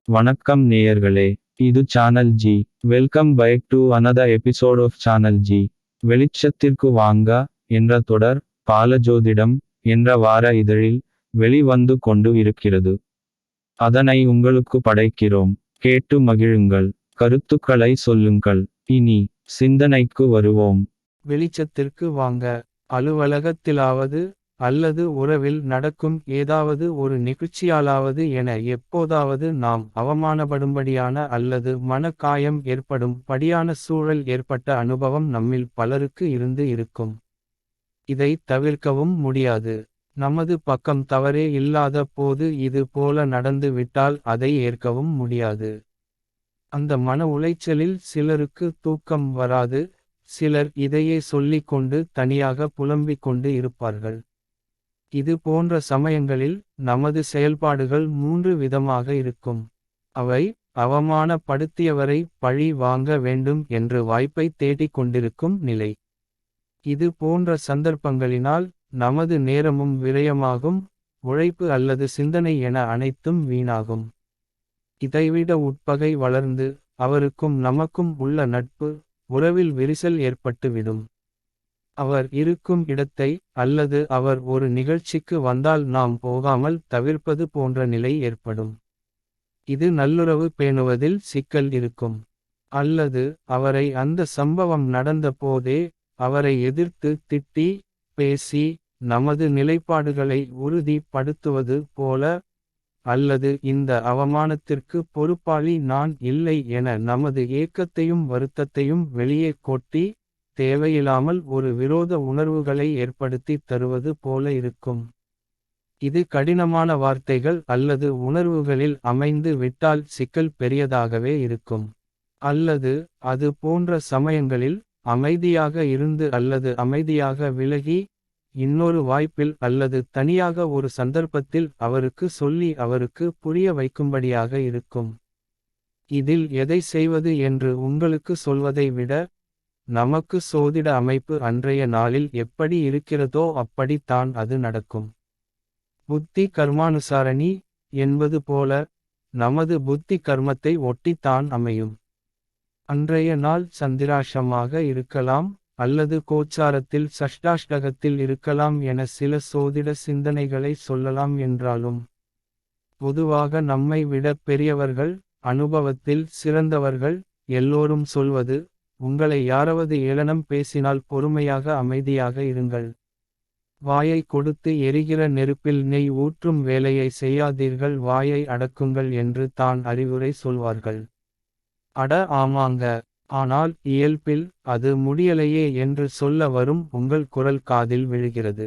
வணக்கம் நேயர்களே. இது channel G. Welcome back to another episode of channel G. வெளிச்சத்திற்கு வாங்க என்ற தொடர் பாலஜோதிடம் என்ற வார இதழில் வெளிவந்து கொண்டு இருக்கிறது. அதனை உங்களுக்கு படைக்கிறோம். கேட்டு மகிழுங்கள். கருத்துக்களை சொல்லுங்கள். இனி சிந்தனைக்கு வருவோம். வெளிச்சத்திற்கு வாங்க. அலுவலகத்திலாவது அல்லது உறவில் நடக்கும் ஏதாவது ஒரு நிகழ்ச்சியாலாவது என எப்போதாவது நாம் அவமானப்படும்படியான அல்லது மனக்காயம் ஏற்படும் படியான சூழல் ஏற்பட்ட அனுபவம் நம்மில் பலருக்கு இருந்து இருக்கும். இதை தவிர்க்கவும் முடியாது. நமது பக்கம் தவறே இல்லாத போது இது போல நடந்து விட்டால் அதை ஏற்கவும் முடியாது. அந்த மன உளைச்சலில் சிலருக்கு தூக்கம் வராது. சிலர் இதையே சொல்லிக் கொண்டு தனியாக புலம்பிக் கொண்டு இருப்பார்கள். இது போன்ற சமயங்களில் நமது செயல்பாடுகள் 3 விதமாக இருக்கும். அவை அவமானப்படுத்தியவரை பழி வாங்க வேண்டும் என்று வாய்ப்பை தேடிக் கொண்டிருக்கும் நிலை. இது போன்ற சந்தர்ப்பங்களினால் நமது நேரமும் விரயமாகும். உழைப்பு அல்லது சிந்தனை என அனைத்தும் வீணாகும். இதைவிட உட்பகை வளர்ந்து அவருக்கும் நமக்கும் உள்ள நட்பு உறவில் விரிசல் ஏற்பட்டுவிடும். அவர் இருக்கும் இடத்தை அல்லது அவர் ஒரு நிகழ்ச்சிக்கு வந்தால் நாம் போகாமல் தவிர்ப்பது போன்ற நிலை ஏற்படும். இது நல்லுறவு பேணுவதில் சிக்கல் இருக்கும். அல்லது அவரை அந்த சம்பவம் நடந்த போதே அவரை எதிர்த்து திட்டி பேசி நமது நிலைப்பாடுகளை உறுதிப்படுத்துவது போல, அல்லது இந்த அவமானத்திற்கு பொறுப்பாளி நான் இல்லை என நமது ஏக்கத்தையும் வருத்தத்தையும் வெளியே கொட்டி தேவையில்லாமல் ஒரு விரோத உணர்வுகளை ஏற்படுத்தி தருவது போல இருக்கும். இது கடினமான வார்த்தைகள் அல்லது உணர்வுகளில் அமைந்து விட்டால் சிக்கல் பெரியதாகவே இருக்கும். அல்லது அது போன்ற சமயங்களில் அமைதியாக இருந்து அல்லது அமைதியாக விலகி இன்னொரு வாய்ப்பில் அல்லது தனியாக ஒரு சந்தர்ப்பத்தில் அவருக்கு சொல்லி அவருக்கு புரிய வைக்கும்படியாக இருக்கும். இதில் எதை செய்வது என்று உங்களுக்கு சொல்வதை விட, நமக்கு சோதிட அமைப்பு அன்றைய நாளில் எப்படி இருக்கிறதோ அப்படி தான் அது நடக்கும். புத்தி கர்மானுசாரணி என்பது போல நமது புத்தி கர்மத்தை ஒட்டி தான் அமையும். அன்றைய நாள் சந்திராஷமாக இருக்கலாம் அல்லது கோச்சாரத்தில் சஷ்டாஷ்டகத்தில் இருக்கலாம் என சில சோதிட சிந்தனைகளை சொல்லலாம் என்றாலும், பொதுவாக நம்மை விட பெரியவர்கள், அனுபவத்தில் சிறந்தவர்கள் எல்லோரும் சொல்வது, உங்களை யாராவது ஏளனம் பேசினால் பொறுமையாக அமைதியாக இருங்கள். வாயை கொடுத்து எரிகிற நெருப்பில் நெய் ஊற்றும் வேலையை செய்யாதீர்கள், வாயை அடக்குங்கள் என்று தான் அறிவுரை சொல்வார்கள். அட ஆமாங்க, ஆனால் இயல்பில் அது முடியலையே என்று சொல்ல வரும் உங்கள் குரல் காதில் விழுகிறது.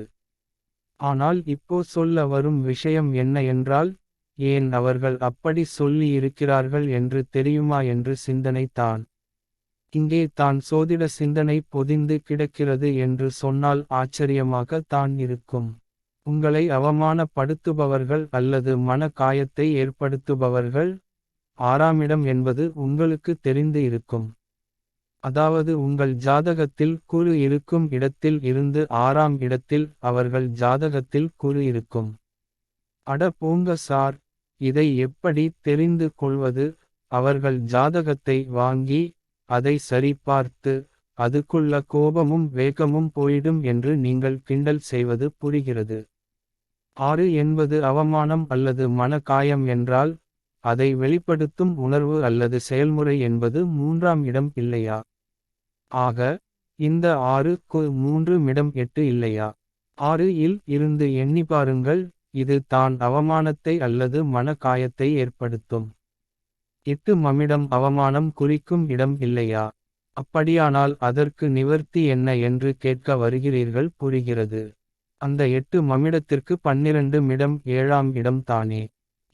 ஆனால் இப்போ சொல்ல வரும் விஷயம் என்ன என்றால், ஏன் அவர்கள் அப்படி சொல்லி இருக்கிறார்கள் என்று தெரியுமா என்று சிந்தனை தான். இங்கே தான் சோதிட சிந்தனை பொதிந்து கிடக்கிறது என்று சொன்னால் ஆச்சரியமாக தான் இருக்கும். உங்களை அவமானப்படுத்துபவர்கள் அல்லது மன காயத்தை ஏற்படுத்துபவர்கள் 6ஆம் இடம் என்பது உங்களுக்கு தெரிந்து இருக்கும். அதாவது உங்கள் ஜாதகத்தில் குரு இருக்கும் இடத்தில் இருந்து 6ஆம் இடத்தில் அவர்கள் ஜாதகத்தில் குரு இருக்கும். அட போங்க சார், இதை எப்படி தெரிந்து கொள்வது? அவர்கள் ஜாதகத்தை வாங்கி அதை சரிபார்த்து அதுக்குள்ள கோபமும் வேகமும் போயிடும் என்று நீங்கள் கிண்டல் செய்வது புரிகிறது. 6 என்பது அவமானம் அல்லது மன காயம் என்றால், அதை வெளிப்படுத்தும் உணர்வு அல்லது செயல்முறை என்பது 3ஆம் இடம் இல்லையா? ஆக இந்த 6க்கு 3 இடம் 8 இல்லையா? 6 இல் இருந்து எண்ணி பாருங்கள். இது தான் அவமானத்தை அல்லது மன காயத்தை ஏற்படுத்தும். 8ஆம் இடம் அவமானம் குறிக்கும் இடம் இல்லையா? அப்படியானால் அதற்கு நிவர்த்தி என்ன என்று கேட்க வருகிறீர்கள், புரிகிறது. அந்த 8ஆம் இடத்திற்கு 12ஆம் இடம் 7ஆம் இடம் தானே.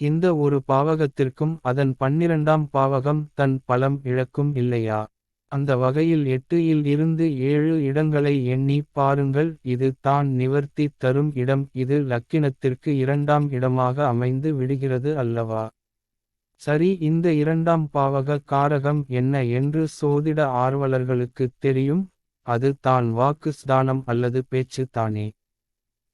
இந்த ஒரு பாவகத்திற்கும் அதன் 12ஆம் பாவகம் தன் பலம் இழக்கும் இல்லையா? அந்த வகையில் 8 இல் இருந்து 7 இடங்களை எண்ணி பாருங்கள். இது தான் நிவர்த்தி தரும் இடம். இது லக்கினத்திற்கு 2ஆம் இடமாக அமைந்து விடுகிறது அல்லவா? சரி, இந்த 2ஆம் பாவக காரகம் என்ன என்று சோதிட ஆர்வலர்களுக்கு தெரியும். அது தான் வாக்கு ஸ்தானம் அல்லது பேச்சு தானே.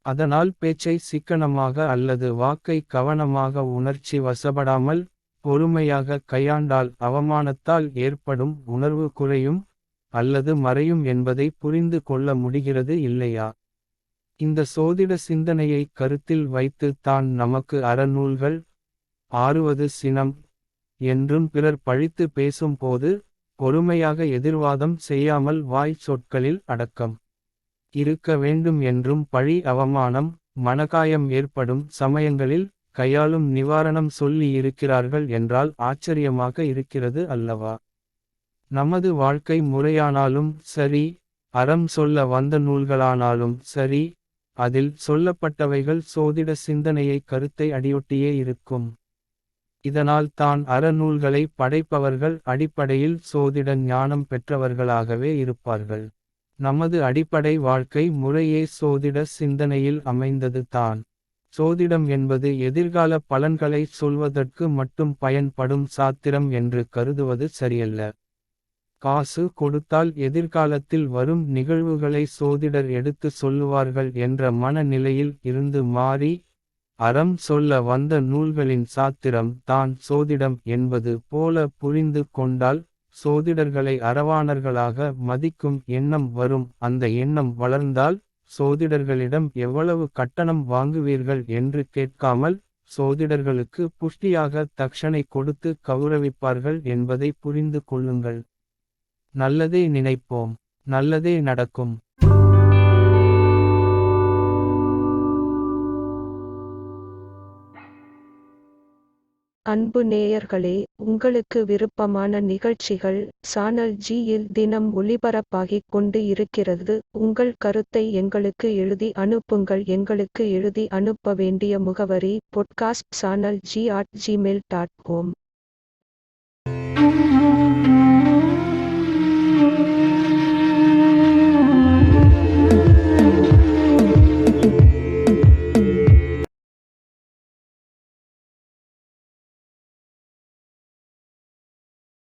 அதனால் பேச்சை சிக்கனமாக அல்லது வாக்கை கவனமாக உணர்ச்சி வசப்படாமல் பொறுமையாக கையாண்டால் அவமானத்தால் ஏற்படும் உணர்வு குறையும் அல்லது மறையும் என்பதை புரிந்து கொள்ள முடிகிறது இல்லையா? இந்த சோதிட சிந்தனையை கருத்தில் வைத்து தான் நமக்கு அறநூல்கள் ஆறுவது சினம் என்றும் பிறர் பழித்து பேசும் போது பொறுமையாக எதிர்வாதம் செய்யாமல் வாய் சொற்களில் அடக்கம் இருக்க வேண்டும் என்றும் பழி அவமானம் மனகாயம் ஏற்படும் சமயங்களில் கையாளும் நிவாரணம் சொல்லி இருக்கிறார்கள் என்றால் ஆச்சரியமாக இருக்கிறது அல்லவா? நமது வாழ்க்கை முறையானாலும் சரி, அறம் சொல்ல வந்த நூல்களானாலும் சரி, அதில் சொல்லப்பட்டவைகள் சோதிட சிந்தனையை கருத்தை அடியொட்டியே இருக்கும். இதனால் தான் அறநூல்களை படைப்பவர்கள் அடிப்படையில் சோதிட ஞானம் பெற்றவர்களாகவே இருப்பார்கள். நமது அடிப்படை வாழ்க்கை முறையே சோதிட சிந்தனையில் அமைந்தது தான். சோதிடம் என்பது எதிர்கால பலன்களை சொல்வதற்கு மட்டும் பயன்படும் சாத்திரம் என்று கருதுவது சரியல்ல. காசு கொடுத்தால் எதிர்காலத்தில் வரும் நிகழ்வுகளை சோதிடர் எடுத்து சொல்லுவார்கள் என்ற மனநிலையில் இருந்து மாறி, அறம் சொல்ல வந்த நூல்களின் சாத்திரம் தான் சோதிடம் என்பது போல புரிந்து கொண்டால், சோதிடர்களை அறவாணர்களாக மதிக்கும் எண்ணம் வரும். அந்த எண்ணம் வளர்ந்தால், சோதிடர்களிடம் எவ்வளவு கட்டணம் வாங்குவீர்கள் என்று கேட்காமல், சோதிடர்களுக்கு புஷ்டியாக தட்சணை கொடுத்து கௌரவிப்பார்கள் என்பதை புரிந்து கொள்ளுங்கள். நல்லதே நினைப்போம், நல்லதே நடக்கும். அன்பு நேயர்களே, உங்களுக்கு விருப்பமான நிகழ்ச்சிகள் சேனல் ஜி-யில் தினம் ஒளிபரப்பாகிக் கொண்டு இருக்கிறது. உங்கள் கருத்தை எங்களுக்கு எழுதி அனுப்புங்கள். எங்களுக்கு எழுதி அனுப்ப வேண்டிய முகவரி podcastchannelg@gmail.com.